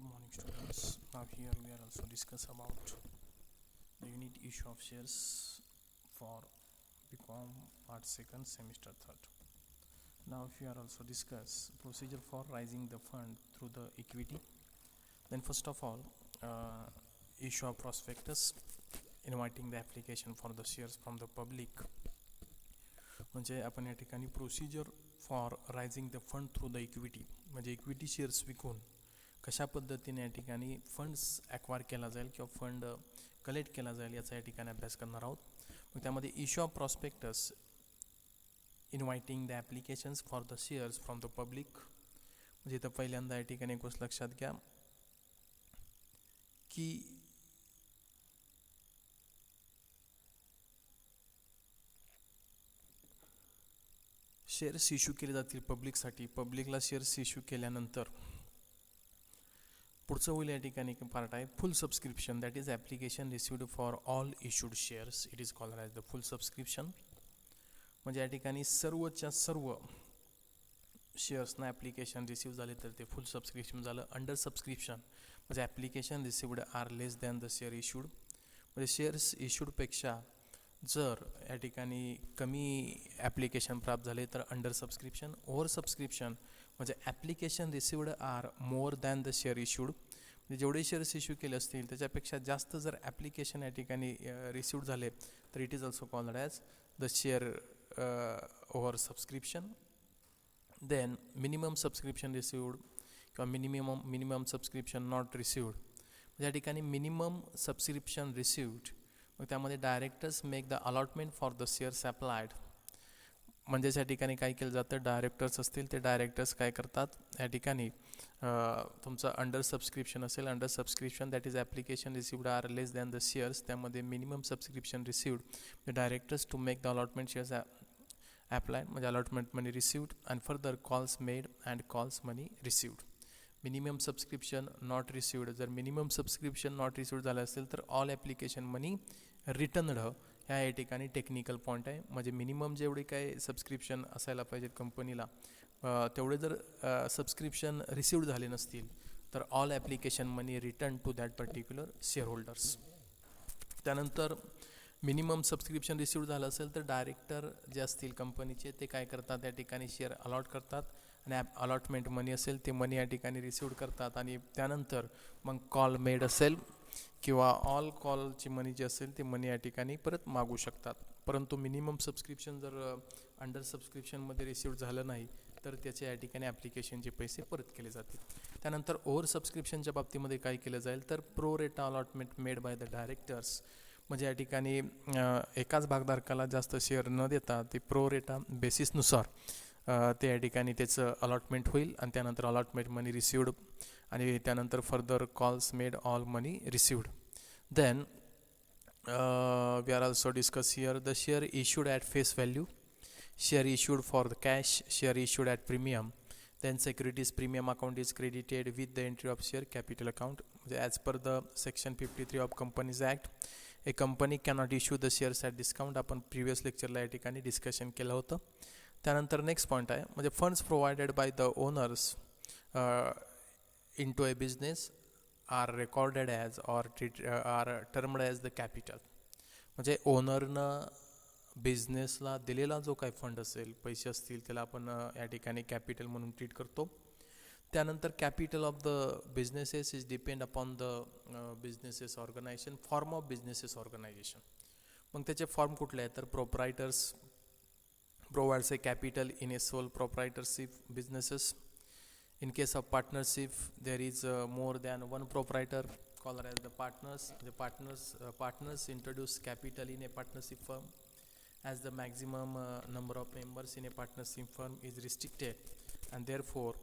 morning, students. Now here we are also discuss about the unit issue of shares for BCom part second semester third. Now we are also discuss procedure for raising the fund through the equity. Then first of all, issue of prospectus, inviting the application for the shares from the public. म्हणजे आपण या ठिकाणी procedure for rising the fund through the equity, म्हणजे equity shares विकून कशा पद्धतीने या ठिकाणी फंड्स ॲक्वायर केला जाईल किंवा फंड कलेक्ट केला जाईल याचा या ठिकाणी अभ्यास करणार आहोत. मग त्यामध्ये issue of prospectus, inviting the applications for the shares from the public. म्हणजे इथं पहिल्यांदा या ठिकाणी एक गोष्ट लक्षात घ्या की शेअर्स इश्यू केले जातील पब्लिकसाठी. पब्लिकला शेअर्स इश्यू केल्यानंतर पुढचं होईल या ठिकाणी पार्ट आहे फुल subscription, that is application received for all issued shares. It is called as the full subscription. म्हणजे या ठिकाणी सर्वच्या सर्व शेअर्सना ॲप्लिकेशन रिसिव्ह झाले तर ते फुल सबस्क्रिप्शन झालं. अंडर सबस्क्रिप्शन म्हणजे application received are less than the share issued. म्हणजे शेअर्स इश्यूडपेक्षा जर या ठिकाणी कमी ॲप्लिकेशन प्राप्त झाले तर अंडर सबस्क्रिप्शन. ओव्हर सबस्क्रिप्शन म्हणजे application received are more than the share issued. म्हणजे जेवढे शेअर्स इश्यू केले असतील त्याच्यापेक्षा जास्त जर ॲप्लिकेशन या ठिकाणी रिसिव्ड झाले तर it is also called as the share over subscription. Then minimum subscription received किंवा मिनिमम सबस्क्रिप्शन नॉट रिसिव्ड. म्हणजे या ठिकाणी मिनिमम सबस्क्रिप्शन रिसिव्ड मग त्यामध्ये directors make the allotment for the shares applied. म्हणजेच या ठिकाणी काय केलं जातं, डायरेक्टर्स असतील ते डायरेक्टर्स काय करतात या ठिकाणी तुमचं अंडर सबस्क्रिप्शन असेल, under subscription that is application received are less than the shares, त्यामध्ये minimum subscription received the directors to make the allotment shares applied म्हणजे allotment money received and further calls made and calls money received. Minimum subscription not received, जर minimum subscription not received झालं असेल तर all application मनी returned. ह्या या ठिकाणी technical point आहे. म्हणजे मिनिमम जेवढे काय सबस्क्रिप्शन असायला पाहिजेत कंपनीला तेवढे जर सबस्क्रिप्शन रिसिव्ड झाले नसतील तर all application money return to that particular shareholders. त्यानंतर मिनिमम सबस्क्रिप्शन रिसिव्ड झालं असेल तर डायरेक्टर जे असतील कंपनीचे ते काय करतात या ठिकाणी शेअर अलॉट करतात आणि अलॉटमेंट मनी असेल ते मनी या ठिकाणी रिसिव्ड करतात आणि त्यानंतर मग कॉल मेड असेल किंवा ऑल कॉलची मनी जी असेल ते मनी या ठिकाणी परत मागू शकतात. परंतु मिनिमम सबस्क्रिप्शन जर अंडर सबस्क्रिप्शनमध्ये रिसिव्ड झालं नाही तर त्याचे या ठिकाणी ॲप्लिकेशनचे पैसे परत केले जातील. त्यानंतर ओव्हर सबस्क्रिप्शनच्या बाबतीमध्ये काय केलं जाईल तर प्रो रेटा allotment made by the directors. म्हणजे या ठिकाणी एकाच भागधारकाला जास्त शेअर न देता ते प्रो रेटा बेसिसनुसार ते या ठिकाणी त्याचं अलॉटमेंट होईल आणि त्यानंतर अलॉटमेंट मनी रिसिव्ड आणि त्यानंतर further calls made all money received. Then we are also discuss here the share issued at face value, share issued for the cash, share issued at premium. Then securities premium account is credited with the entry of share capital account. म्हणजे as per the section 53 of companies act A company cannot issue the shares at discount. आपण previous लेक्चरला या ठिकाणी discussion केलं होतं. त्यानंतर next point आहे म्हणजे funds provided by the owners into a business are recorded as or are termed as the capital. म्हणजे ओनरनं बिझनेसला दिलेला जो काही फंड असेल, पैसे असतील, त्याला आपण या ठिकाणी कॅपिटल म्हणून ट्रीट करतो. त्यानंतर capital of the businesses is depend upon the businesses organisation, form of businesses organisation. मग त्याचे फॉर्म कुठले आहेत तर proprietors provides a capital in a sole proprietorship businesses. In case of partnership, there is more than one proprietor called as the partners. The partners introduce capital in a partnership firm as the maximum number of members in a partnership firm is restricted and therefore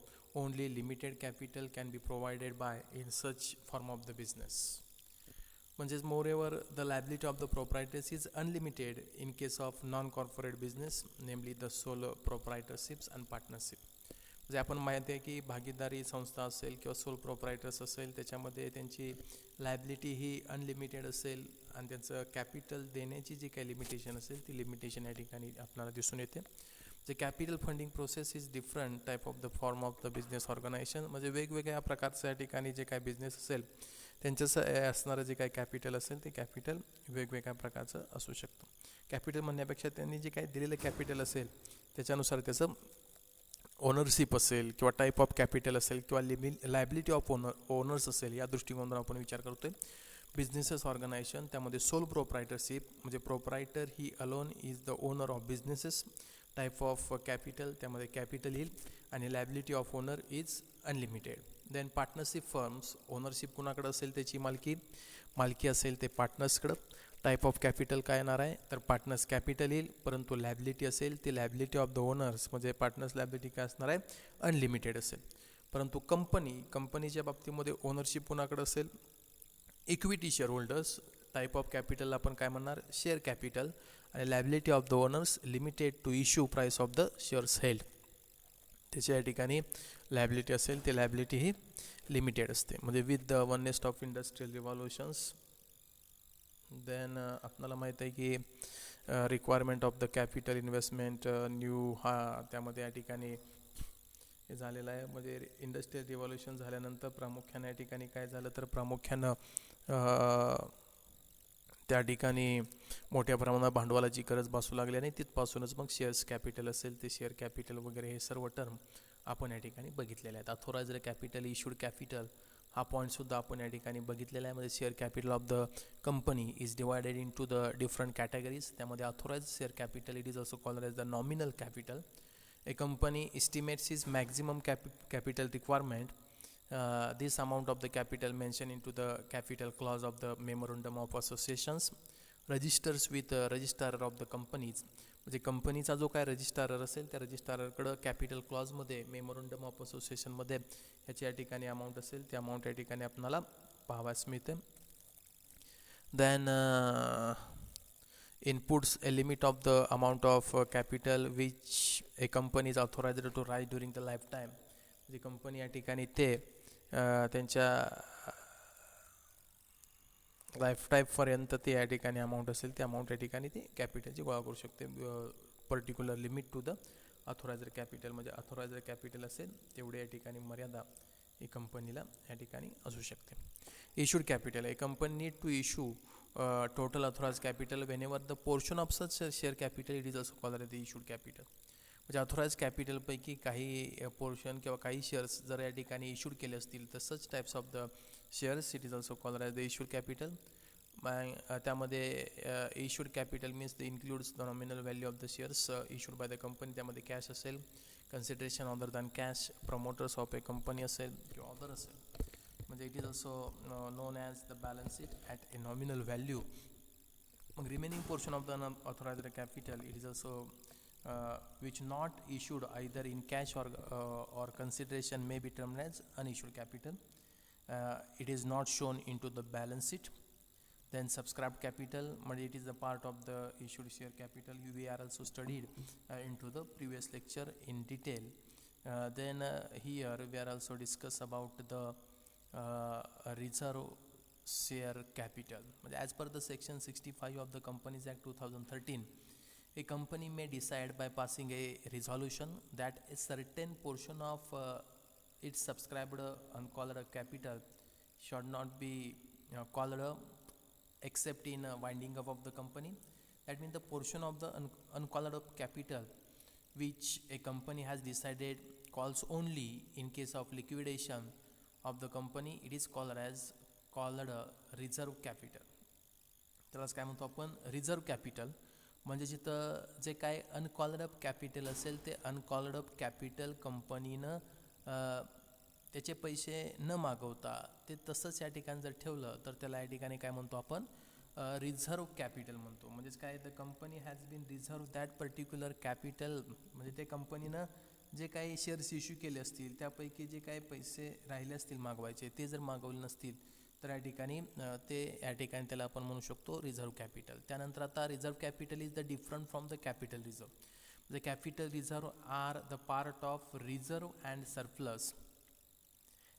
only limited capital can be provided by in such form of the business. म्हणजेच moreover the liability of the proprietors is unlimited in case of non corporate business namely the sole proprietorships and partnership. म्हणजे आपण माहिती आहे की भागीदारी संस्था असेल किंवा सोल प्रोप्रायटर्स असेल त्याच्यामध्ये त्यांची लायबिलिटी ही अनलिमिटेड असेल आणि त्यांचं कॅपिटल देण्याची जी काही लिमिटेशन असेल ती लिमिटेशन या ठिकाणी आपल्याला दिसून येते. जे capital funding process is different type of the form of the business organisation, म्हणजे वेगवेगळ्या प्रकारच्या ठिकाणी जे काय बिझनेस असेल त्यांचं असणारं जे काय कॅपिटल असेल ते कॅपिटल वेगवेगळ्या प्रकारचं असू शकतं. कॅपिटल म्हणण्यापेक्षा त्यांनी जे काही दिलेलं कॅपिटल असेल त्याच्यानुसार त्याचं ओनरशिप असेल किंवा टाईप ऑफ कॅपिटल असेल किंवा लायबिलिटी ऑफ ओनर्स असेल, या दृष्टिकोनातून आपण विचार करतोय. बिझनेसेस ऑर्गनायझेशन त्यामध्ये सोल प्रोप्रायटरशिप म्हणजे proprietor he alone is the owner of businesses. Type of capital त्यामध्ये कॅपिटल येईल आणि liability of owner is unlimited. Then partnership firms, ownership कुणाकडे असेल त्याची मालकी असेल ते पार्टनर्सकडं. टाईप ऑफ कॅपिटल काय येणार आहे तर पार्टनर्स कॅपिटल येईल, परंतु लायबिलिटी असेल ती लायबिलिटी ऑफ द ओनर्स म्हणजे पार्टनर्स लायबिलिटी काय असणार आहे अनलिमिटेड असेल. परंतु कंपनीच्या बाबतीमध्ये ओनरशिप कुणाकडे असेल equity shareholders. Type of capital आपण काय म्हणणार शेअर कॅपिटल आणि liability of the owners limited to issue price of the shares held. त्याच्या या ठिकाणी लायबिलिटी असेल ते लायबिलिटी ही लिमिटेड असते. म्हणजे with the oneness of industrial revolutions. Then आपल्याला माहीत आहे की requirement of the capital investment new त्यामध्ये या ठिकाणी हे झालेलं आहे. म्हणजे इंडस्ट्रियल रिव्हॉल्युशन झाल्यानंतर प्रामुख्याने या ठिकाणी काय झालं तर प्रामुख्यानं त्या ठिकाणी मोठ्या प्रमाणात भांडवलाची गरज भासू लागली आणि तिथपासूनच मग शेअर्स कॅपिटल असेल ते शेअर कॅपिटल वगैरे हे सर्व टर्म आपण या ठिकाणी बघितलेले आहेत. अथॉराइज्ड कॅपिटल, इश्यूड कॅपिटल हा पॉईंटसुद्धा आपण या ठिकाणी बघितलेला आहे. म्हणजे share capital of the company is divided in to the different categories. त्यामध्ये authorised share capital it is also called as the nominal capital. A company estimates its maximum capital requirement. This amount of the capital mentioned into the capital clause of the memorandum of associations registers with the registrar of the companies. म्हणजे कंपनीचा जो काय registrar असेल त्या रजिस्ट्रारकडं capital क्लॉजमध्ये memorandum of असोसिएशनमध्ये ह्याची या ठिकाणी amount असेल त्या अमाऊंट या ठिकाणी आपल्याला पाहावयास मिळते. Then inputs a limit of the amount of capital which a company is authorized to raise during the lifetime. जी कंपनी या ठिकाणी ते त्यांच्या लाईफटाईमपर्यंत ते या ठिकाणी अमाऊंट असेल त्या अमाऊंट या ठिकाणी ती कॅपिटलची गोळा करू शकते. Particular limit to the authorised capital म्हणजे अथॉराइज्ड कॅपिटल असेल तेवढे या ठिकाणी मर्यादा ही कंपनीला या ठिकाणी असू शकते. Issued capital, a company need to issue total authorized capital whenever the portion of such share capital it is also called as the issued capital. म्हणजे अथॉराइज कॅपिटलपैकी काही पोर्शन किंवा काही शेअर्स जर या ठिकाणी इश्यूड केले असतील तर such types of the shares it is also called as the issued capital. त्यामध्ये issued capital means the includes the nominal value of the shares issued by the company. त्यामध्ये कॅश असेल, consideration other than cash, promoters of a company असेल किंवा other असेल. म्हणजे it is also known as the balance sheet at a nominal value. मग remaining portion of the unauthorised capital it is also which not issued either in cash or consideration may be termed as unissued capital. It is not shown into the balance sheet. Then subscribed capital, it is a part of the issued share capital. We are also studied into the previous lecture in detail. Then here we are also discuss about the reserve share capital. As per the section 65 of the Companies Act 2013, a company may decide by passing a resolution that a certain portion of its subscribed uncalled capital should not be called except in winding up of the company. That means the portion of the uncalled up capital which a company has decided calls only in case of liquidation of the company, it is called reserve capital. त्यालाच काय म्हणतो आपण reserve capital. म्हणजे जिथं जे काय uncalled up capital असेल ते अनकॉल्ड अप कॅपिटल कंपनीनं त्याचे पैसे न मागवता ते तसंच या ठिकाणी जर ठेवलं तर त्याला या ठिकाणी काय म्हणतो आपण रिझर्व कॅपिटल म्हणतो. म्हणजेच काय the company has been reserve that particular capital. म्हणजे ते कंपनीनं जे काही शेअर्स इश्यू केले असतील त्यापैकी जे काही पैसे राहिले असतील मागवायचे ते जर मागवले नसतील तर या ठिकाणी ते या ठिकाणी त्याला आपण म्हणू शकतो रिझर्व कॅपिटल. त्यानंतर आता reserve capital is the different from the capital reserve. The capital reserve are the part of reserve and surplus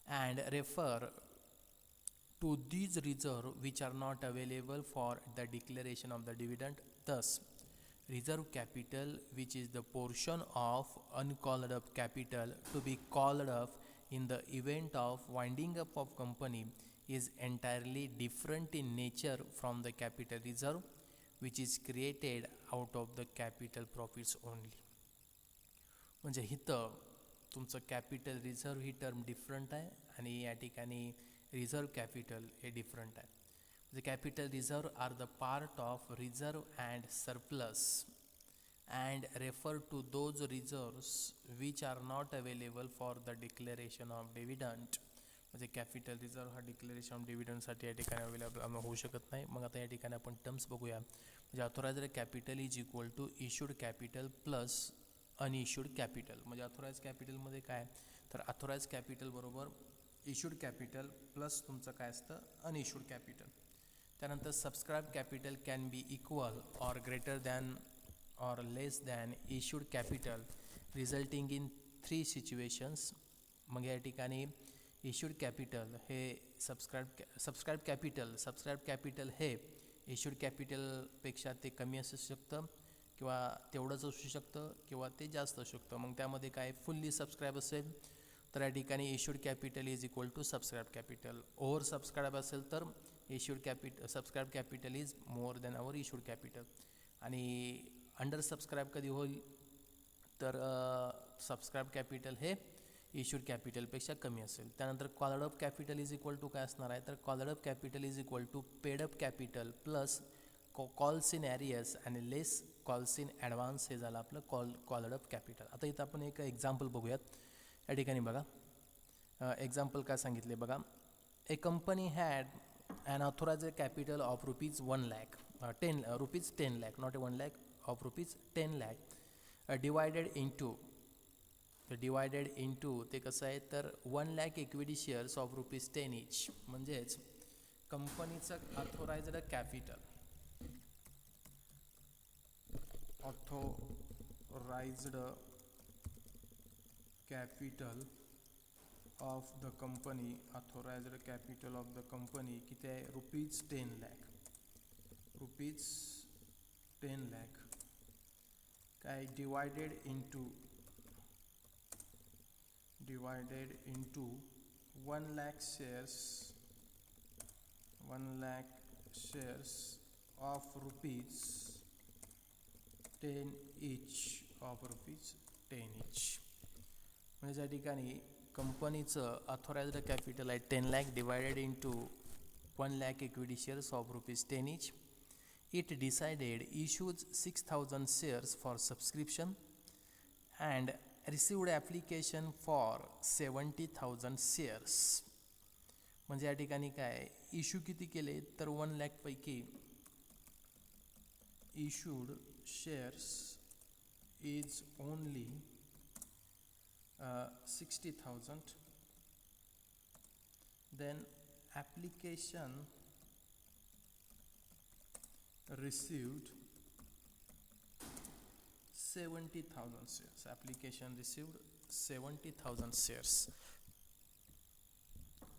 and refer to these reserve which are not available for the declaration of the dividend. Thus, reserve capital, which is the portion of uncalled up capital to be called up in the event of winding up of company, is entirely different in nature from the capital reserve, which is created out of the capital profits only. म्हणजे इथं तुमचं capital reserve ही term different आहे आणि या ठिकाणी reserve capital हे different आहे. The capital reserve are the part of reserve and surplus and refer to those reserves which are not available for the declaration of dividend. म्हणजे capital reserve हा declaration of डिव्हिडंडसाठी या ठिकाणी available होऊ शकत नाही. मग आता या ठिकाणी आपण टर्म्स बघूया. म्हणजे authorised capital is equal to issued capital plus unissued capital. म्हणजे ऑथोराइज कॅपिटलमध्ये काय तर ऑथोराइज कॅपिटल बरोबर इश्यूड कॅपिटल प्लस तुमचं काय असतं अनइश्यूड कॅपिटल. त्यानंतर subscribe capital can be equal or greater than or less than issued capital resulting in 3 situations. मग या ठिकाणी इश्यूड कॅपिटल हे सबस्क्राईब कॅपिटल हे इश्यूड कॅपिटलपेक्षा ते कमी असू शकतं किंवा तेवढंच असू शकतं किंवा ते जास्त असू शकतं. मग त्यामध्ये काय फुल्ली सबस्क्राईब असेल तर या ठिकाणी issued capital is equal to subscribe capital. Over subscribe असेल तर subscribe capital is more than our issued capital. आणि अंडर सबस्क्राईब कधी होईल तर सबस्क्राईब कॅपिटल हे इश्यूड कॅपिटलपेक्षा कमी असेल. त्यानंतर called up capital is equal to काय असणार आहे तर called up capital is equal to paid up capital plus calls in arrears आणि लेस कॉल्स इन ॲडव्हान्स. हे झालं आपलं कॉल्ड अप कॅपिटल. आता इथं आपण एक एक्झाम्पल बघूयात. या ठिकाणी बघा एक्झाम्पल काय सांगितले बघा. A company had an authorized capital of rupees 1 lakh, 10 lakh, not 1 lakh, of rupees 10 lakh, divided into ते कसं आहे तर 1 lakh equity shares of rupees 10 each. म्हणजेच कंपनीचं authorised capital of the company, authorised capital of the company किती आहे rupees 10 lakh काय divided into 1 lakh shares of rupees 10 each. म्हणजे या ठिकाणी कंपनीचं ऑथोराइज्ड कॅपिटल आहे 10 lakh divided into 1 lakh equity shares of rupees 10 each. It decided issues 6,000 shares for subscription and received application for 70,000 shares. म्हणजे या ठिकाणी काय इश्यू किती केले तर 1 lakh पैकी issued shares is only 60,000. Then application received 70,000 shares. Application received 70,000 shares.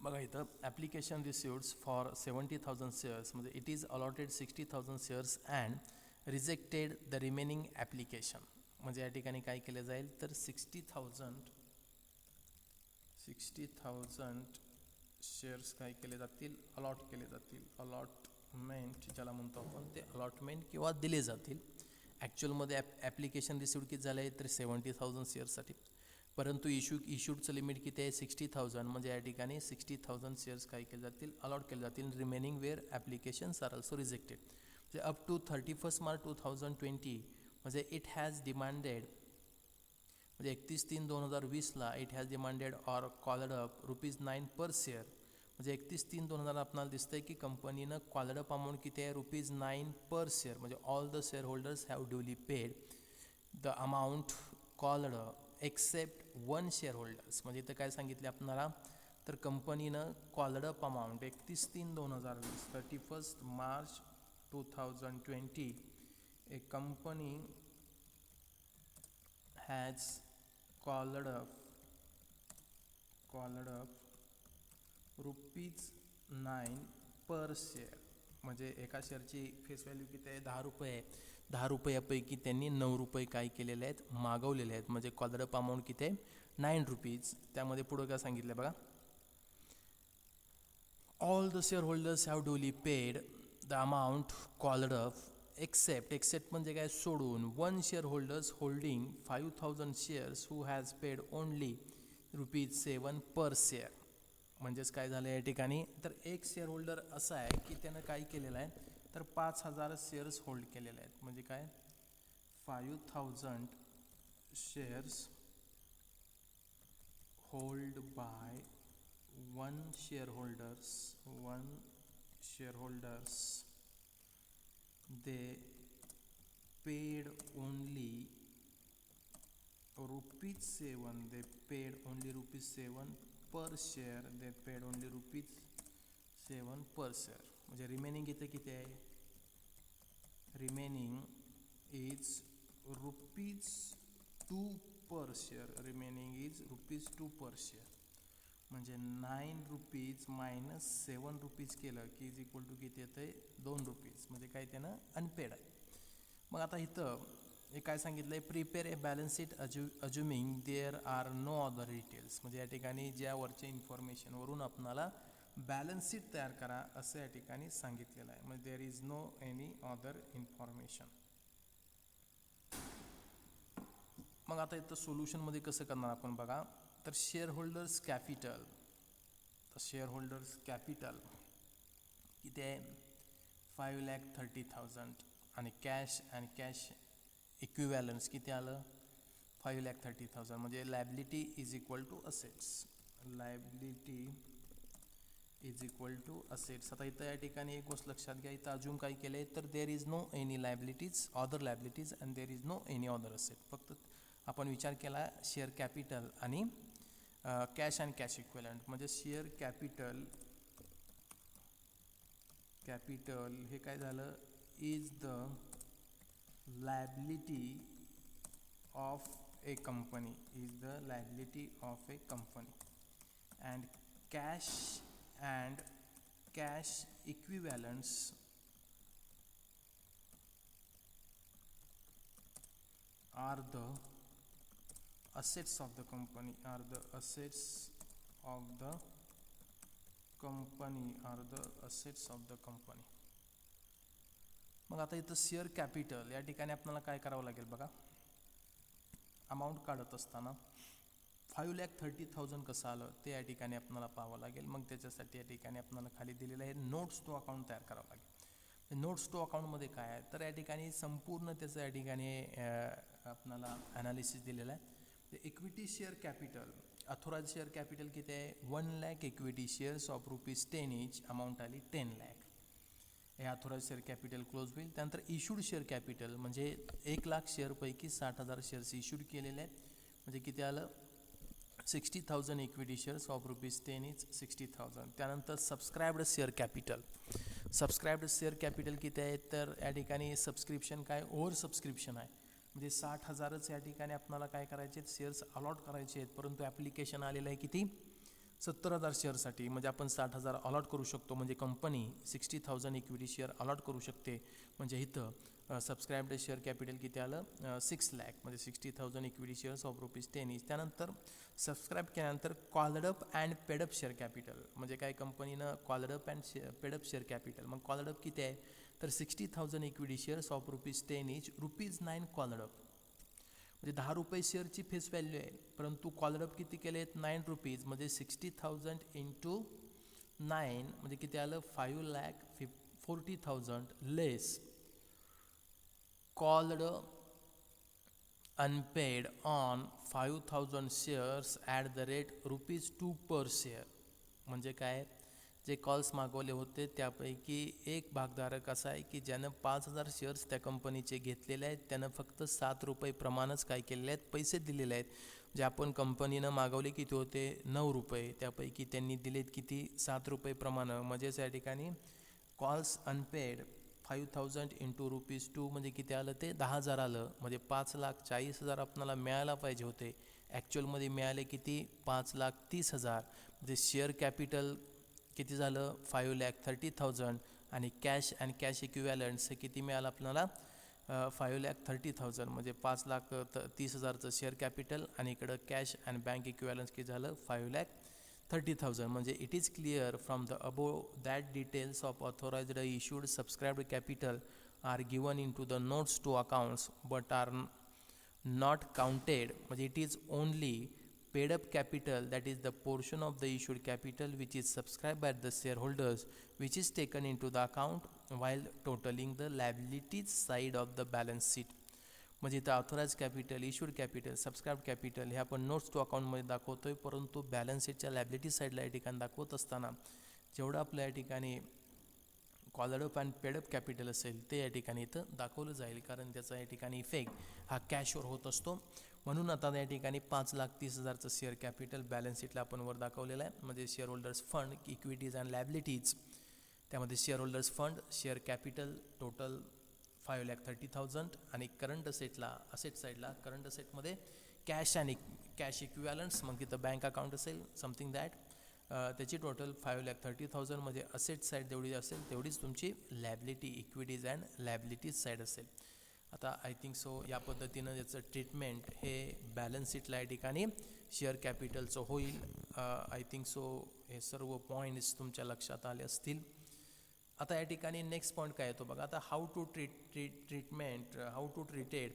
बघा इथं ॲप्लिकेशन रिसिव्ड्स फॉर 70,000 शेअर्स म्हणजे it is allotted 60,000 shares and rejected the remaining application. म्हणजे या ठिकाणी काय केलं जाईल तर 60,000 शेअर्स काय केले जातील अलॉट केले जातील. अलॉटमेंट ज्याला म्हणतो आपण ते अलॉटमेंट किंवा दिले जातील. ॲक्च्युअलमध्ये ॲप्लिकेशन रिसिव्ड किती झालं आहे तर 70,000 शेअर्ससाठी, परंतु इश्यूडचं लिमिट किती आहे 60,000. म्हणजे या ठिकाणी 60,000 शेअर्स काय केले जातील अलॉट केले जातील. Remaining where applications are also rejected. म्हणजे अप टू 31 मार्च 2020 म्हणजे इट हॅज डिमांडेड म्हणजे 31/3/2020ला it has demanded or called up ₹9 per share. म्हणजे 31/3/2000 आपल्याला दिसतंय की कंपनीनं कॉल्ड अप अमाऊंट किती आहे ₹9 पर शेअर. म्हणजे all the share holders have duly paid the amount called except 1 share holders. म्हणजे इथं काय सांगितले आपल्याला तर कंपनीनं called up amount 31/3/2020 31 March 2020 a company has called up ₹9 per share. म्हणजे एका शेअरची फेस व्हॅल्यू किती आहे, 10 रुपये आहे. 10 रुपयापैकी त्यांनी 9 रुपये काय केलेले आहेत, मागवलेले आहेत. म्हणजे कॉल्ड अप अमाऊंट किती आहे, 9 रुपीज. त्यामध्ये पुढं काय सांगितलं बघा, all the share holders have duly paid the amount called up except म्हणजे काय, सोडून 1 share holders holding 5000 shares who has paid only ₹7 per share. म्हणजेच काय झालं या ठिकाणी, तर एक शेअर होल्डर असा आहे की त्यानं काय केलेलं आहे, तर 5000 शेअर्स होल्ड केलेले आहेत. म्हणजे काय, 5000 shares hold by one shareholders they paid only ₹7 they paid only ₹7 per share they paid only ₹7 per share. म्हणजे रिमेनिंग इथे किती आहे, remaining is ₹2 per share, remaining is ₹2 per share. म्हणजे 9 रुपीज मायनस 7 रुपीज केलं की इज इक्वल टू किती येतं आहे, 2 रुपीज. म्हणजे काय, त्यानं अनपेड आहे. मग आता इथं हे काय सांगितलं आहे, prepare a balance sheet assuming there are no other details. म्हणजे या ठिकाणी ज्यावरच्या इन्फॉर्मेशनवरून आपणाला बॅलन्स शीट तयार करा असं या ठिकाणी सांगितलेलं आहे. म्हणजे there is no any other information. मग आता इथं सोल्युशनमध्ये कसं करणार आपण बघा, तर शेअर होल्डर्स कॅपिटल किती आहे, 5,30,000 आणि कॅश इक्विवॅलन्स किती आलं, 5,30,000. म्हणजे liability is equal to assets, आता इथं या ठिकाणी एक गोष्ट लक्षात घ्या, इथं अजून काय केलं आहे, तर there is no any other liabilities and there is no any other asset. फक्त आपण विचार केला शेअर कॅपिटल आणि कॅश अँड कॅश इक्विवलेंट. म्हणजे शेअर कॅपिटल हे काय झालं, is the liability of a company, and cash equivalents are the assets of the company, मग आता इथं शेअर कॅपिटल या ठिकाणी आपल्याला काय करावं लागेल बघा, अमाऊंट काढत असताना 5,30,000 कसं आलं ते या ठिकाणी आपल्याला पाहावं लागेल. मग त्याच्यासाठी या ठिकाणी आपल्याला खाली दिलेलं आहे नोट्स टू अकाउंट तयार करावं लागेल. नोट्स टू अकाउंटमध्ये काय आहे, तर या ठिकाणी संपूर्ण त्याचं या ठिकाणी आपल्याला ॲनालिसिस दिलेलं आहे. Equity share capital, authorise share capital किती आहे, 1 lakh equity shares of ₹10 each, amount आली 10 लाख. हे अथोराइज शेअर कॅपिटल क्लोज होईल. त्यानंतर इशूड शेअर कॅपिटल म्हणजे 1 लाख शेअरपैकी 60,000 शेअर्स इशूड केलेले आहेत. म्हणजे किती आलं, 60,000 इक्विटी शेअर्स ऑफ ₹10 इच, 60,000. त्यानंतर सबस्क्राइब्ड शेअर कॅपिटल किती आहे, तर या ठिकाणी सबस्क्रिप्शन काय, ओव्हर सबस्क्रिप्शन आहे. म्हणजे 60,000च या ठिकाणी आपल्याला काय करायचे आहेत, शेअर्स अलॉट करायचे आहेत. परंतु ॲप्लिकेशन आलेलं आहे किती, 70,000 शेअरसाठी. म्हणजे आपण 60,000 अलॉट करू शकतो. म्हणजे कंपनी 60,000 इक्विटी शेअर अलॉट करू शकते. म्हणजे इथं सबस्क्राइब्ड शेअर कॅपिटल किती आलं, 6 लाख. म्हणजे 60,000 इक्विटी शेअर्स ऑफ ₹10 इच. त्यानंतर सबस्क्राईब केल्यानंतर called up and paid up share capital. म्हणजे काय, कंपनीनं called up and paid up share capital. मग कॉल्ड अप किती आहे, तर 60,000 equity shares of ₹10 each, ₹9 called up. म्हणजे 10 रुपये शेअरची फेस व्हॅल्यू आहे, परंतु कॉल्ड अप किती केले आहेत, 9 रुपीज. म्हणजे 60,000 इंटू 9 म्हणजे किती आलं, 5,40,000 less called unpaid on 5,000 shares at the rate ₹2 per share. म्हणजे काय, जे कॉल्स मागवले होते त्यापैकी एक भागधारक असा आहे की ज्यानं 5,000 शेअर्स त्या कंपनीचे घेतलेले आहेत, त्यानं फक्त 7 रुपये प्रमाणच काय केलेले आहेत, पैसे दिलेले आहेत. जे आपण कंपनीनं मागवले किती होते, 9 रुपये, त्यापैकी त्यांनी दिलेत किती, 7 रुपये प्रमाणं. म्हणजेच या ठिकाणी कॉल्स अनपेड 5,000 इंटू ₹2 म्हणजे किती आलं, ते 10,000 आलं. म्हणजे 5,40,000 आपल्याला मिळायला पाहिजे होते, ॲक्च्युअलमध्ये मिळाले किती, 5,30,000. म्हणजे शेअर कॅपिटल किती झालं, 5,30,000 आणि कॅश अँड कॅश इक्विवॅलंट्स हे किती मिळालं आपल्याला 5,30,000 म्हणजे 5,30,000चं शेअर कॅपिटल आणि इकडं कॅश अँड बँक इक्विवॅलंट्स किती झालं 5,30,000 म्हणजे it is clear from the above that details of authorised issued subscribed capital are given in to the notes to accounts but are not counted म्हणजे it is only paid up capital, that is the portion of the issued capital which is subscribed by the shareholders, which is taken into the account while totaling the liabilities side of the balance sheet. म्हणजे इथं authorise capital, issued capital, subscribe capital हे आपण notes to अकाउंटमध्ये दाखवतोय, परंतु balance शीटच्या liability साईडला या ठिकाणी दाखवत असताना जेवढं आपल्या या ठिकाणी called up and paid up capital असेल ते या ठिकाणी इथं दाखवलं जाईल, कारण त्याचा या ठिकाणी इफेक्ट हा कॅशवर होत असतो. म्हणून आता या ठिकाणी 5,30,000चं शेअर कॅपिटल बॅलन्स शीटला आपण वर दाखवलेलं आहे. म्हणजे share holders fund, equities and liabilities, त्यामध्ये share holders fund, share capital total 5,30,000 आणि करंट असेट साईडला करंट असेटमध्ये कॅश आणि कॅश इक्विवॅलंट्स, मग तिथं बँक अकाउंट असेल समथिंग दॅट, त्याची टोटल 5,30,000 म्हणजे असेट साईड जेवढी असेल तेवढीच तुमची liability, equities and liabilities side असेल. आता आय थिंक सो या पद्धतीनं याचं ट्रीटमेंट हे बॅलन्स शीटला या ठिकाणी शेअर कॅपिटलचं होईल. आय थिंक सो हे सर्व पॉईंट्स तुमच्या लक्षात आले असतील. आता या ठिकाणी नेक्स्ट पॉईंट काय येतो बघा. आता how to treated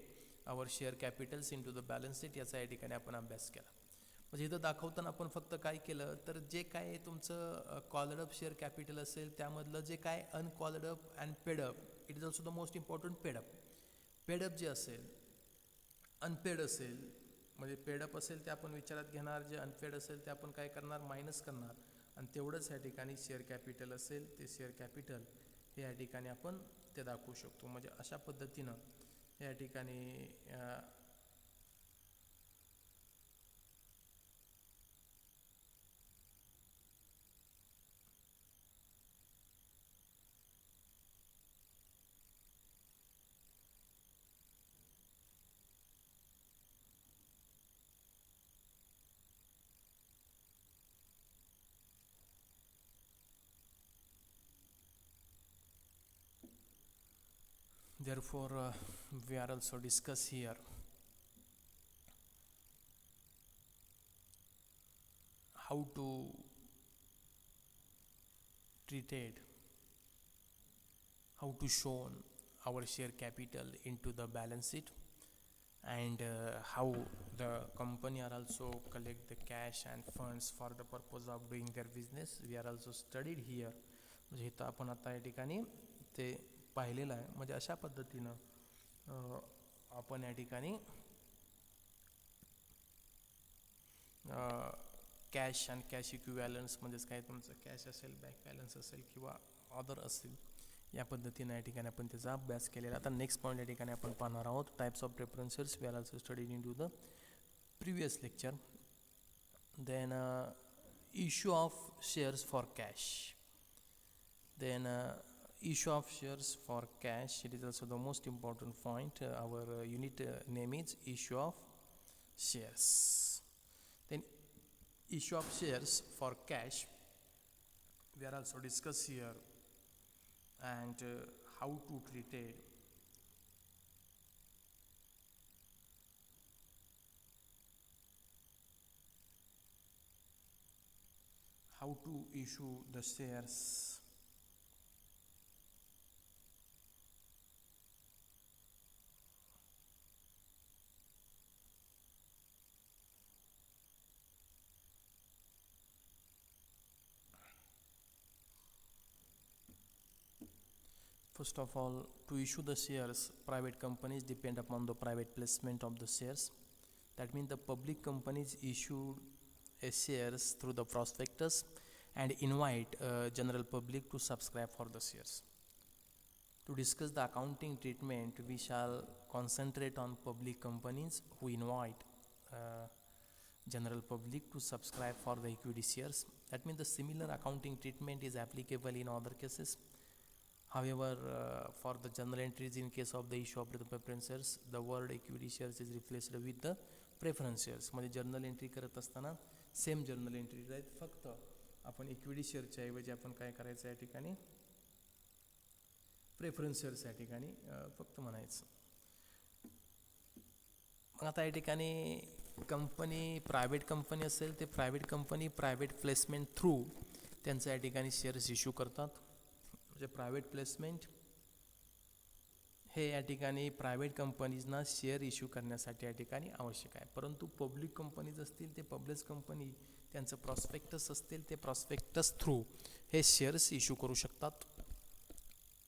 our share capitals in to the balance sheet, याचा या ठिकाणी आपण अभ्यास केला. म्हणजे इथं दाखवताना आपण फक्त काय केलं तर जे काय तुमचं कॉलड अप शेअर कॅपिटल असेल त्यामधलं जे काय uncalled up and paid up, it is also the most important paid up जे असेल, अनपेड असेल म्हणजे पेडअप असेल ते आपण विचारात घेणार, जे अनपेड असेल ते आपण काय करणार मायनस करणार, आणि तेवढंच या ठिकाणी शेअर कॅपिटल असेल ते शेअर कॅपिटल हे या ठिकाणी आपण ते दाखवू शकतो. म्हणजे अशा पद्धतीनं या ठिकाणी therefore we are also discuss here how to treated, how to show our share capital into the balance sheet, and how the company are also collect the cash and funds for the purpose of doing their business. We are also studied here. म्हणजे इथं आपण आता या ठिकाणी ते पाहिलेलं आहे. म्हणजे अशा पद्धतीनं आपण या ठिकाणी कॅश अँड कॅश इक्विवॅलंट्स म्हणजेच काय तुमचं कॅश असेल, बँक बॅलन्स असेल किंवा अदर असेल, या पद्धतीनं या ठिकाणी आपण त्याचा अभ्यास केलेला. आता नेक्स्ट पॉईंट या ठिकाणी आपण पाहणार आहोत, types of preferences. We are also studied in to the previous lecture. Then issue of shares for cash. Then issue of shares for cash, it is also the most important point. Our unit name is issue of shares. Then issue of shares for cash we are also discuss here, and how to treat it. How to issue the shares. First of all, to issue the shares, private companies depend upon the private placement of the shares. That means the public companies issue shares through the prospectus and invite general public to subscribe for the shares. To discuss the accounting treatment, we shall concentrate on public companies who invite general public to subscribe for the equity shares. That means the similar accounting treatment is applicable in other cases. However, for the journal entries in case of the issue of the preference shares, the word equity shares is replaced with the preference shares. म्हणजे journal entry करत असताना same journal entry आहेत, फक्त आपण equity शेअरच्या ऐवजी आपण काय करायचं या ठिकाणी प्रेफरन्स शेअर्स या ठिकाणी फक्त म्हणायचं. मग आता या ठिकाणी कंपनी प्रायव्हेट कंपनी असेल ते private company private placement through त्यांचं या ठिकाणी शेअर्स इश्यू करतात. म्हणजे प्रायव्हेट प्लेसमेंट हे या ठिकाणी प्रायव्हेट कंपनीजना शेअर इश्यू करण्यासाठी या ठिकाणी आवश्यक आहे. परंतु पब्लिक कंपनीज असतील ते पब्लिक कंपनी त्यांचं प्रॉस्पेक्टस असतील ते प्रॉस्पेक्टस थ्रू हे शेअर्स इश्यू करू शकतात.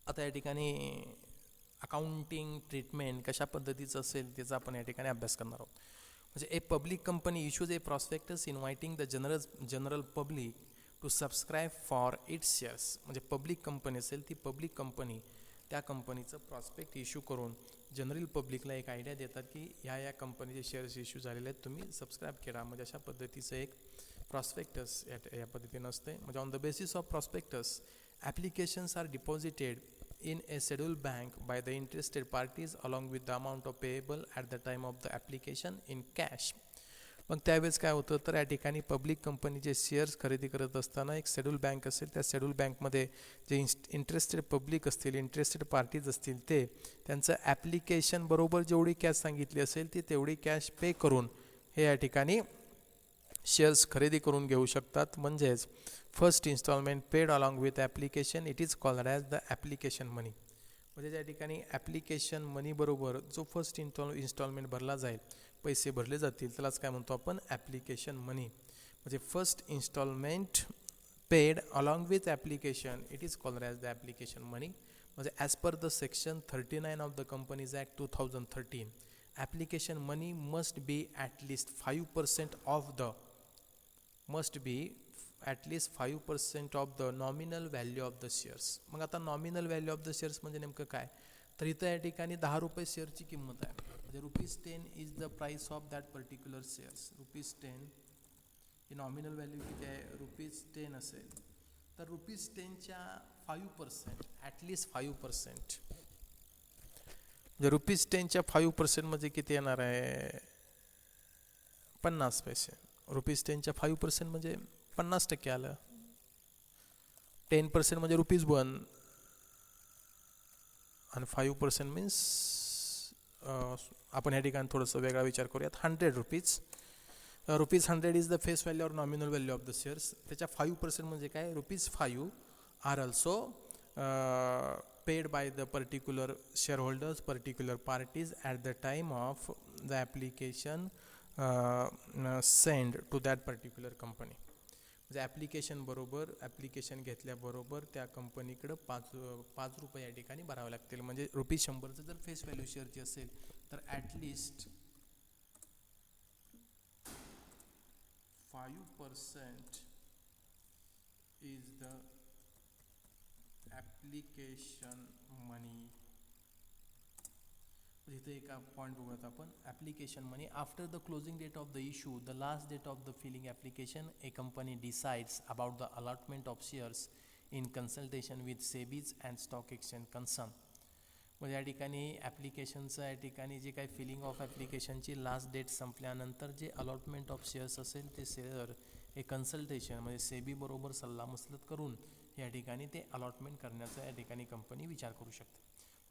आता या ठिकाणी अकाउंटिंग ट्रीटमेंट कशा पद्धतीचं असेल त्याचा आपण या ठिकाणी अभ्यास करणार आहोत. म्हणजे a public company issues a prospectus inviting the general public to subscribe for its shares. म्हणजे पब्लिक कंपनी असेल ती पब्लिक कंपनी त्या कंपनीचं प्रॉस्पेक्ट इश्यू करून जनरल पब्लिकला एक आयडिया देतात की या कंपनीचे शेअर्स इश्यू झालेले आहेत, तुम्ही सबस्क्राईब करा. म्हणजे अशा पद्धतीचं एक प्रॉस्पेक्टस या पद्धतीनं असते. म्हणजे on the basis of prospectus applications are deposited in a scheduled bank by the interested parties along with the amount of payable at the time of the application in cash. मग त्यावेळेस काय होतं तर या ठिकाणी पब्लिक कंपनीचे shares खरेदी करत असताना एक शेड्यूल बँक असेल, त्या शेड्यूल बँकमध्ये जे इंटरेस्टेड पब्लिक असतील, इंटरेस्टेड पार्टीज असतील ते त्यांचं ॲप्लिकेशन बरोबर जेवढी कॅश सांगितली असेल ती तेवढी कॅश पे करून हे या ठिकाणी शेअर्स खरेदी करून घेऊ शकतात. म्हणजेच first instalment paid along with application it is called as the application money. म्हणजे त्या ठिकाणी ॲप्लिकेशन मनी बरोबर जो फर्स्ट इन्स्टॉलमेंट भरला जाईल, पैसे भरले जातील, त्यालाच काय म्हणतो आपण ॲप्लिकेशन मनी. म्हणजे first instalment paid along with application it is called as the application money. म्हणजे as per the section 39 of the companies act 2013 application money must be at least 5% of the nominal value of the shares. मग आता nominal value of the shares म्हणजे नेमकं काय, तर इथं या ठिकाणी 10 रुपये शेअरची किंमत आहे. म्हणजे ₹10 is the price of that particular shares. ₹10 he nominal value किती आहे, ₹10 असेल तर ₹10च्या 5% ॲटलिस्ट 5%. म्हणजे ₹10च्या 5% म्हणजे किती येणार आहे, 50 पैसे. ₹10च्या 5% म्हणजे 50% आलं. 10% म्हणजे ₹1 आणि 5% मीन्स आपण ह्या ठिकाणी थोडंसं वेगळा विचार करूयात. ₹100. ₹100 is the face value or nominal value of the shares. त्याच्या 5% म्हणजे काय, ₹5 are also paid by the particular shareholders, particular parties at the time of the application sent to that particular company. म्हणजे ॲप्लिकेशन बरोबर application घेतल्याबरोबर त्या कंपनीकडं 5 रुपये या ठिकाणी भरावे लागतील. म्हणजे ₹100चं जर फेस व्हॅल्यू शेअरची असेल तर at least 5% is the application money. इथे एक पॉईंट बघूयात आपण. Application money after the closing date of the issue, the last date of the filling application, a company decides about the allotment of shares in consultation with SEBI's and stock exchange concern. म्हणजे या ठिकाणी ॲप्लिकेशनचं या ठिकाणी जे काही filling of ॲप्लिकेशनची last date संपल्यानंतर जे अलॉटमेंट ऑफ शेअर्स असेल ते शेअर हे कन्सल्टेशन म्हणजे सेबी बरोबर सल्लामसलत करून या ठिकाणी ते अलॉटमेंट करण्याचा या ठिकाणी कंपनी विचार करू शकते.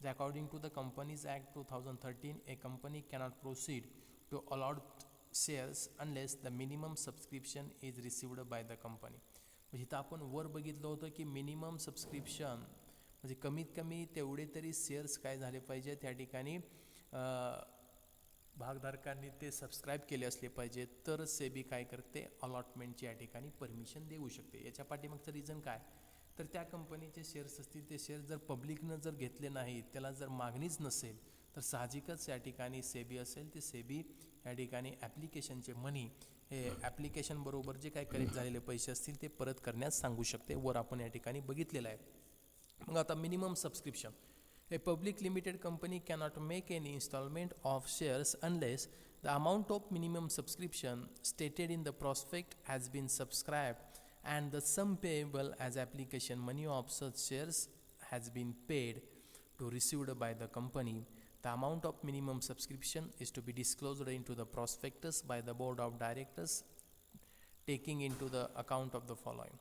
According to the companies act 2013 a company cannot proceed to allot shares unless the minimum subscription is received by the company. म्हणजे इथं आपण वर बघितलं होतं की मिनिमम सबस्क्रिप्शन म्हणजे कमीत कमी तेवढे तरी शेअर्स काय झाले पाहिजे त्या ठिकाणी भागधारकांनी ते सबस्क्राईब केले असले पाहिजे तर सेबी काय करते, अलॉटमेंटची या ठिकाणी परमिशन देऊ शकते. याच्या पाठीमागचं रिझन काय, तर त्या कंपनीचे शेअर्स असतील ते शेअर्स जर पब्लिकनं जर घेतले नाहीत, त्याला जर मागणीच नसेल तर साहजिकच या ठिकाणी सेबी असेल ते सेबी या ठिकाणी ॲप्लिकेशनचे मनी हे ॲप्लिकेशन बरोबर जे काय कलेक्ट झालेले पैसे असतील ते परत करण्यास सांगू शकते. वर आपण या ठिकाणी बघितलेलं आहे. मग आता minimum subscription. A public limited company cannot make any instalment of shares unless the amount of minimum subscription stated in the prospect has been subscribed and the sum payable as application money of such shares has been paid to received by the company. The amount of minimum subscription is to be disclosed into the prospectus by the board of directors taking into the account of the following.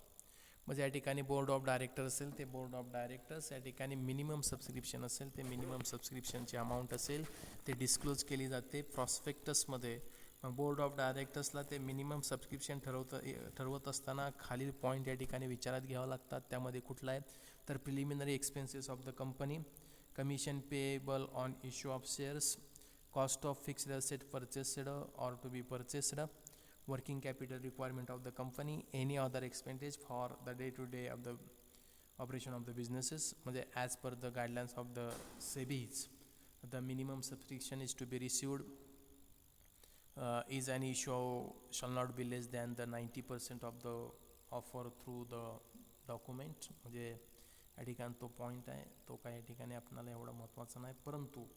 म्हणजे या ठिकाणी board of director असेल ते board of directors, या ठिकाणी minimum subscription असेल ते minimum सबस्क्रिप्शनची amount असेल ते डिस्क्लोज केली जाते प्रॉस्पेक्टसमध्ये. मग बोर्ड ऑफ डायरेक्टर्सला ते मिनिमम सबस्क्रिप्शन ठरवत असताना खालील पॉईंट या ठिकाणी विचारात घ्यावं लागतात. त्यामध्ये कुठला आहे तर preliminary expenses of the company, commission payable on issue of shares, cost of fixed asset purchased or to be purchased, working capital requirement of the company, any other expenditure for the day-to-day of the operation of the businesses. म्हणजे as per the guidelines of the SEBI's, the minimum subscription is to be received is an issue shall not be less than the 90% of the offer through the document. म्हणजे या ठिकाणी तो point आहे, तो काय या ठिकाणी आपल्याला एवढा महत्त्वाचा नाही, परंतु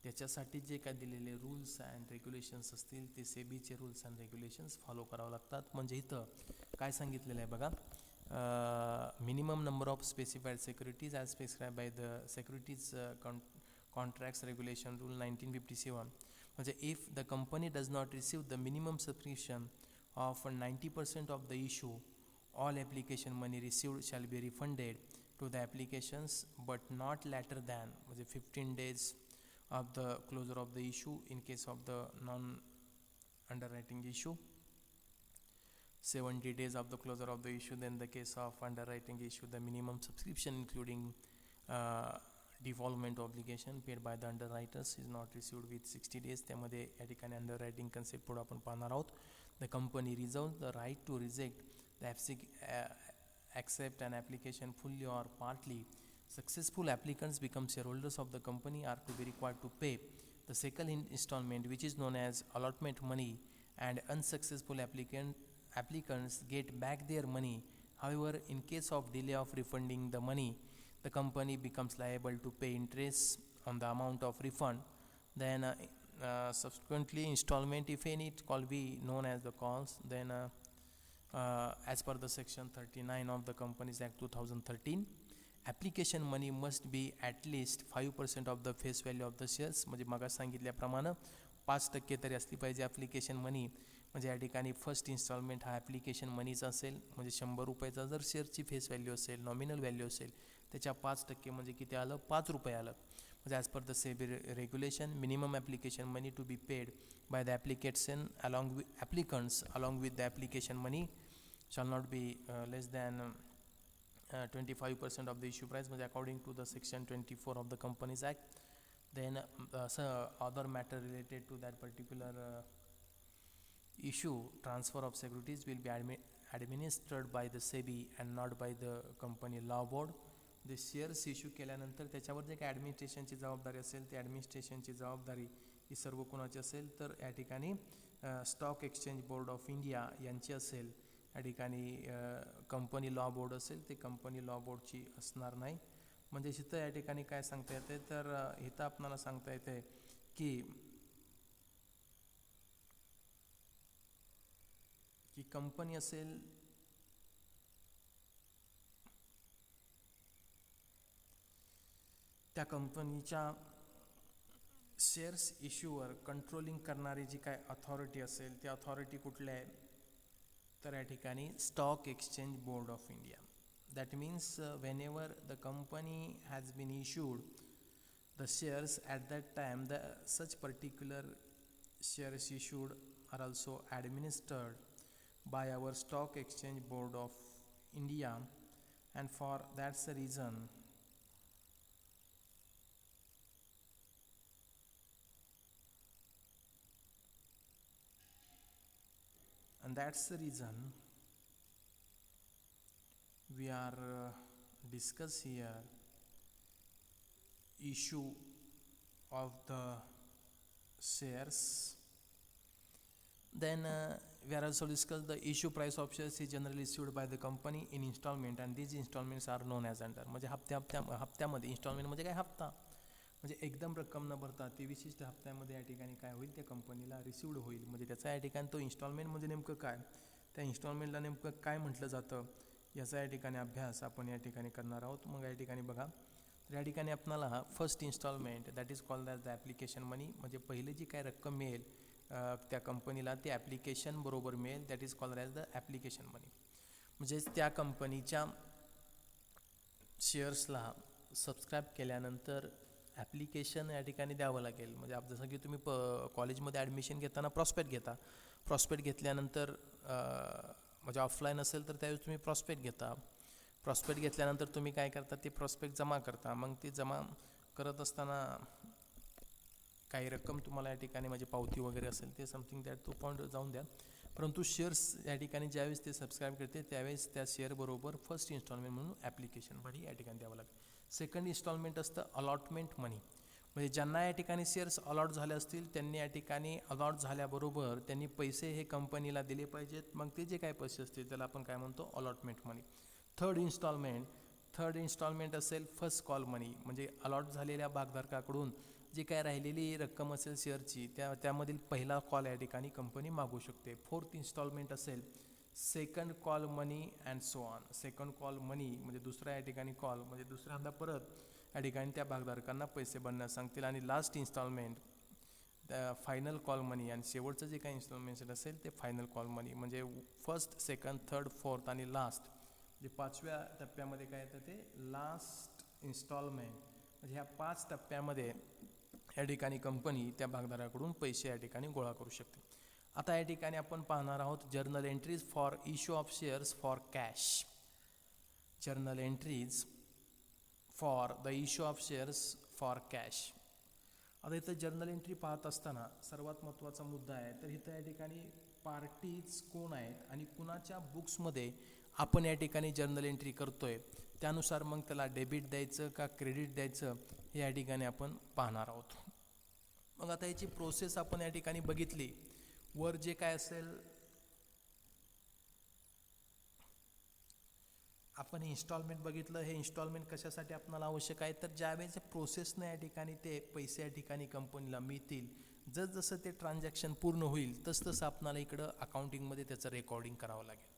त्याच्यासाठी जे काय दिलेले रूल्स अँड रेग्युलेशन्स असतील ते सेबीचे रूल्स अँड रेग्युलेशन्स फॉलो करावं लागतात. म्हणजे इथं काय सांगितलेलं आहे बघा, minimum number of specified securities as prescribe by the securities contracts regulation rule 1957. म्हणजे if the company does not receive the minimum subscription of 90% of the issue, all application money received shall be refunded to the applications but not later than, म्हणजे 15 days of the closure of the issue in case of the non-underwriting issue, 70 days of the closure of the issue. Then the case of underwriting issue, the minimum subscription including defaultment obligation paid by the underwriters is not received with 60 days. त्यामध्ये या ठिकाणी underwriting concept पुढे आपण पाहणार आहोत. The company reserves the right to reject the accept an application fully or partly. Successful applicants become shareholders of the company are to be required to pay the second installment, which is known as allotment money, and unsuccessful applicants get back their money. However, in case of delay of refunding the money, the company becomes liable to pay interest on the amount of refund. Then subsequently installment, if any, it will be known as the calls. Then as per the section 39 of the Companies Act 2013, application money must be at least 5% of the face value of the shares. म्हणजे मग सांगितल्याप्रमाणे 5% तरी असली पाहिजे application money. म्हणजे या ठिकाणी first instalment हा ॲप्लिकेशन मनीचा असेल, म्हणजे 100 रुपयाचा जर शेअरची फेस व्हॅल्यू असेल, नॉमिनल व्हॅल्यू असेल, त्याच्या 5% म्हणजे किती आलं, 5 रुपये आलं. म्हणजे as per the SEBI regulation, minimum application money to be paid by the application applicants along with the application money shall not be less than 25% of the issue price, according to the section 24 of the Companies Act. Then other matter related to that particular issue, transfer of securities will be administered by the SEBI and not by the company law board. The shares issue केल्यानंतर त्याच्यावर जे काही ॲडमिनिस्ट्रेशनची जबाबदारी असेल ती ॲडमिनिस्ट्रेशनची जबाबदारी ही सर्व कोणाची असेल तर या ठिकाणी stock exchange board of India यांची असेल. या ठिकाणी कंपनी लॉ बोर्ड असेल ते कंपनी लॉ बोर्डची असणार नाही. म्हणजे इथं या ठिकाणी काय सांगता येते तर इथं आपणाला सांगता येते की कंपनी असेल त्या कंपनीच्या शेअर्स इश्यूवर कंट्रोलिंग करणारी जी काय अथॉरिटी असेल ती अथॉरिटी कुठली आहे तर या ठिकाणी stock exchange board of India. That means whenever the company has been issued the shares, at that time the such particular shares issued are also administered by our stock exchange board of India, and for that's the reason we are discuss here issue of the shares. Then we are also discuss the issue price of shares is generally issued by the company in installment, and these installments are known as under. म्हणजे हप्त्यामध्ये instalment म्हणजे काय हप्ता, म्हणजे एकदम रक्कम न भरता ती विशिष्ट हप्त्यामध्ये या ठिकाणी काय होईल त्या कंपनीला रिसिव्ड होईल. म्हणजे त्याचा या ठिकाणी तो इन्स्टॉलमेंट म्हणजे नेमकं काय, त्या इन्स्टॉलमेंटला नेमकं काय म्हटलं जातं याचा या ठिकाणी अभ्यास आपण या ठिकाणी करणार आहोत. मग या ठिकाणी बघा, तर या ठिकाणी आपल्याला first instalment that is called as the application money, म्हणजे पहिले जी काय रक्कम मिळेल त्या कंपनीला ती ॲप्लिकेशन बरोबर मिळेल, that is called as the application money. म्हणजे त्या कंपनीच्या शेअर्सला सबस्क्राईब केल्यानंतर ॲप्लिकेशन या ठिकाणी द्यावं लागेल. म्हणजे जसं की तुम्ही कॉलेजमध्ये ॲडमिशन घेताना प्रॉस्पेक्ट घेता. प्रॉस्पेक्ट घेतल्यानंतर म्हणजे ऑफलाईन असेल तर त्यावेळेस तुम्ही प्रॉस्पेक्ट घेता. प्रॉस्पेक्ट घेतल्यानंतर तुम्ही काय करता, ते प्रॉस्पेक्ट जमा करता. मग ते जमा करत असताना काही रक्कम तुम्हाला या ठिकाणी म्हणजे पावती वगैरे असेल ते समथिंग दॅट तो पॉईंट जाऊन द्या. परंतु शेअर्स या ठिकाणी ज्यावेळेस ते सबस्क्राईब करते त्यावेळेस त्या शेअरबरोबर फर्स्ट इन्स्टॉलमेंट म्हणून ॲप्लिकेशन भाडी या ठिकाणी द्यावं लागेल. सेकंड इन्स्टॉलमेंट असतं अलॉटमेंट मनी. म्हणजे ज्यांना या ठिकाणी शेअर्स अलॉट झाले असतील त्यांनी या ठिकाणी अलॉट झाल्याबरोबर त्यांनी पैसे हे कंपनीला दिले पाहिजेत. मग ते जे काही पैसे असतील त्याला आपण काय म्हणतो, अलॉटमेंट मनी. थर्ड इन्स्टॉलमेंट असेल फर्स्ट कॉल मनी. म्हणजे अलॉट झालेल्या भागधारकाकडून जी काय राहिलेली रक्कम असेल शेअरची त्यामधील पहिला कॉल या ठिकाणी कंपनी मागू शकते. फोर्थ इन्स्टॉलमेंट असेल second call money and so on. Second call money म्हणजे दुसरा या ठिकाणी कॉल म्हणजे दुसऱ्यांदा परत या ठिकाणी त्या भागधारकांना पैसे भरण्यास सांगतील. आणि लास्ट इन्स्टॉलमेंट फायनल कॉल मनी. आणि शेवटचं जे काही इन्स्टॉलमेंट असेल ते फायनल कॉल मनी. म्हणजे फर्स्ट, सेकंड, थर्ड, फोर्थ आणि लास्ट जे पाचव्या टप्प्यामध्ये काय येतं ते लास्ट इन्स्टॉलमेंट. म्हणजे ह्या 5 टप्प्यामध्ये या ठिकाणी कंपनी त्या भागधारकाकडून पैसे या ठिकाणी गोळा करू शकते. आता या ठिकाणी आपण पाहणार आहोत journal entries for issue of shares for cash. Journal entries for the issue of shares for cash. आता इथं जर्नल एंट्री पाहत असताना सर्वात महत्त्वाचा मुद्दा आहे. तर इथं या ठिकाणी पार्टीज कोण आहेत आणि कुणाच्या बुक्समध्ये आपण या ठिकाणी जर्नल एंट्री करतोय त्यानुसार मग त्याला डेबिट द्यायचं का क्रेडिट द्यायचं हे या ठिकाणी आपण पाहणार आहोत. मग आता याची प्रोसेस आपण या ठिकाणी बघितली. वर जे काय असेल आपण इन्स्टॉलमेंट बघितलं. हे इन्स्टॉलमेंट कशासाठी आपल्याला आवश्यक आहे, तर ज्यावेळेस प्रोसेसनं या ठिकाणी ते पैसे या ठिकाणी कंपनीला मिळतील, जसं ते ट्रान्झॅक्शन पूर्ण होईल तसं आपल्याला इकडं अकाउंटिंगमध्ये त्याचं रेकॉर्डिंग करावं लागेल.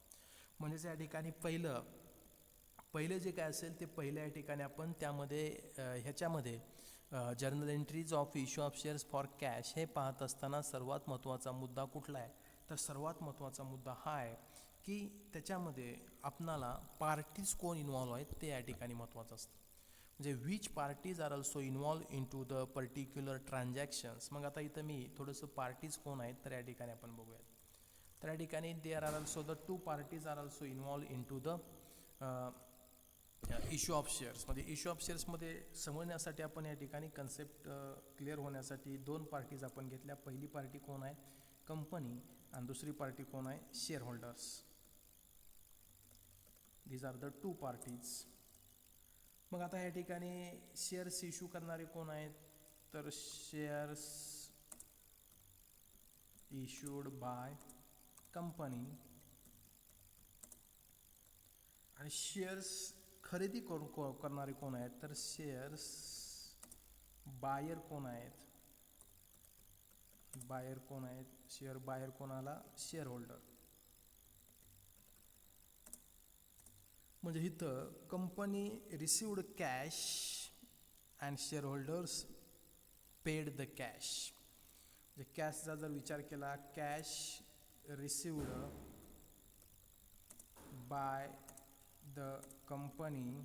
म्हणजेच या ठिकाणी पहिलं जे काय असेल ते पहिल्या या ठिकाणी आपण त्यामध्ये ह्याच्यामध्ये journal entries of issue of shares for cash हे पाहत असताना सर्वात महत्त्वाचा मुद्दा कुठला आहे, तर सर्वात महत्त्वाचा मुद्दा हा आहे की त्याच्यामध्ये आपणाला पार्टीज कोण इन्व्हॉल्व आहेत ते या ठिकाणी महत्त्वाचं असतं. म्हणजे which parties are also involve in to the particular transactions. मग आता इथं मी थोडंसं पार्टीज कोण आहेत तर या ठिकाणी आपण बघूयात. तर या ठिकाणी there are also the 2 parties are also involve in to the issue of shares. म्हणजे इश्यू ऑफ शेअर्समध्ये समजण्यासाठी आपण या ठिकाणी कन्सेप्ट क्लिअर होण्यासाठी 2 पार्टीज आपण घेतल्या. पहिली पार्टी कोण आहे, कंपनी, आणि दुसरी पार्टी कोण आहे, share holders. These are the 2 parties. मग आता या ठिकाणी शेअर्स इश्यू करणारे कोण आहेत, तर शेअर्स इश्यूड बाय कंपनी. आणि शेअर्स खरेदी करणारे कोण आहेत, तर शेअर्स बायर कोण आहेत, शेअर बायर कोणाला, शेअर होल्डर. म्हणजे इथं company received cash and share holders paid the cash. म्हणजे कॅशचा जर विचार केला, cash received by the company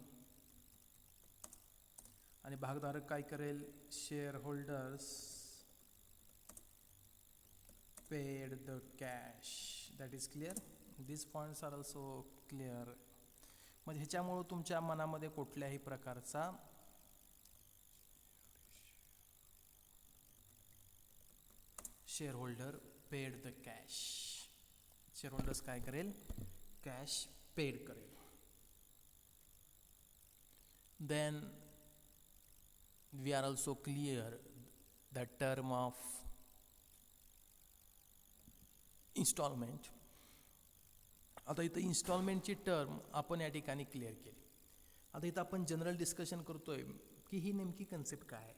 आणि भागधारक काय करेल, share holders paid the cash. That is clear. This points are also clear. म्हणजे ह्याच्यामुळं तुमच्या मनामध्ये कुठल्याही प्रकारचा share holder paid the cash, share holders काय करेल, कॅश पेड करेल. Then we are also clear the term of installment. आता इथं इन्स्टॉलमेंटची टर्म आपण या ठिकाणी क्लिअर केली. आता इथं आपण जनरल डिस्कशन करतोय की ही नेमकी कन्सेप्ट काय आहे,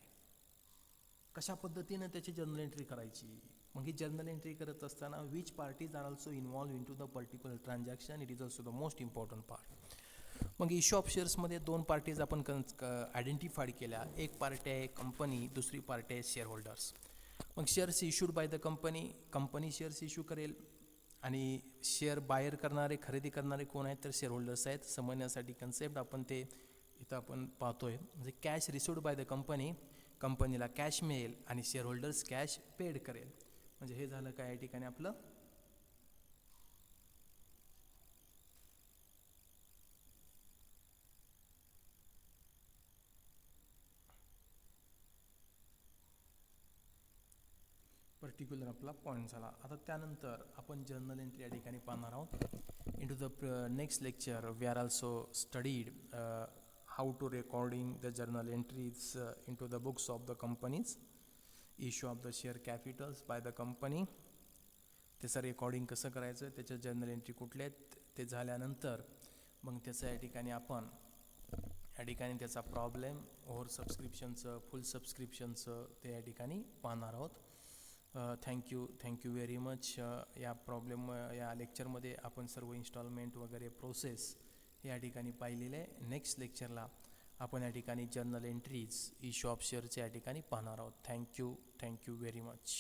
कशा पद्धतीनं त्याची जर्नल एंट्री करायची. मग ही जर्नल एंट्री करत असताना which parties are also involve in to the particular transaction, it is also the most important part. मग इश्यू ऑफ शेअर्समध्ये 2 पार्टीज आपण आयडेंटिफाईड केल्या. एक पार्टी आहे कंपनी, दुसरी पार्टी आहे शेअर होल्डर्स. मग shares issued by the company shares issue करेल आणि शेअर बायर करणारे खरेदी करणारे कोण आहेत तर शेअर होल्डर्स आहेत. समजण्यासाठी कन्सेप्ट आपण ते इथं आपण पाहतोय. म्हणजे cash received by the company, कंपनीला कॅश मिळेल आणि शेअर होल्डर्स कॅश पेड करेल. म्हणजे हे झालं काय या ठिकाणी आपलं पर्टिक्युलर आपला पॉईंट झाला. आता त्यानंतर आपण जर्नल एंट्री या ठिकाणी पाहणार आहोत. In to the next lecture we are also studied how to recording the journal entries in to the books of the companies, issue of the share capitals by the company. त्याचं recording कसं करायचं, त्याच्या journal entry कुठल्या आहेत, ते झाल्यानंतर मग त्याचं या ठिकाणी आपण या ठिकाणी त्याचा प्रॉब्लेम ओव्हर सबस्क्रिप्शनचं फुल सबस्क्रिप्शनचं ते या ठिकाणी पाहणार आहोत. Thank you very much. या लेक्चरमध्ये आपण सर्व इन्स्टॉलमेंट वगैरे प्रोसेस या ठिकाणी पाहिलेले आहे. नेक्स्ट लेक्चरला आपण या ठिकाणी जर्नल एंट्रीज इश्यू ऑफ शेअरचे या ठिकाणी पाहणार आहोत. Thank you very much.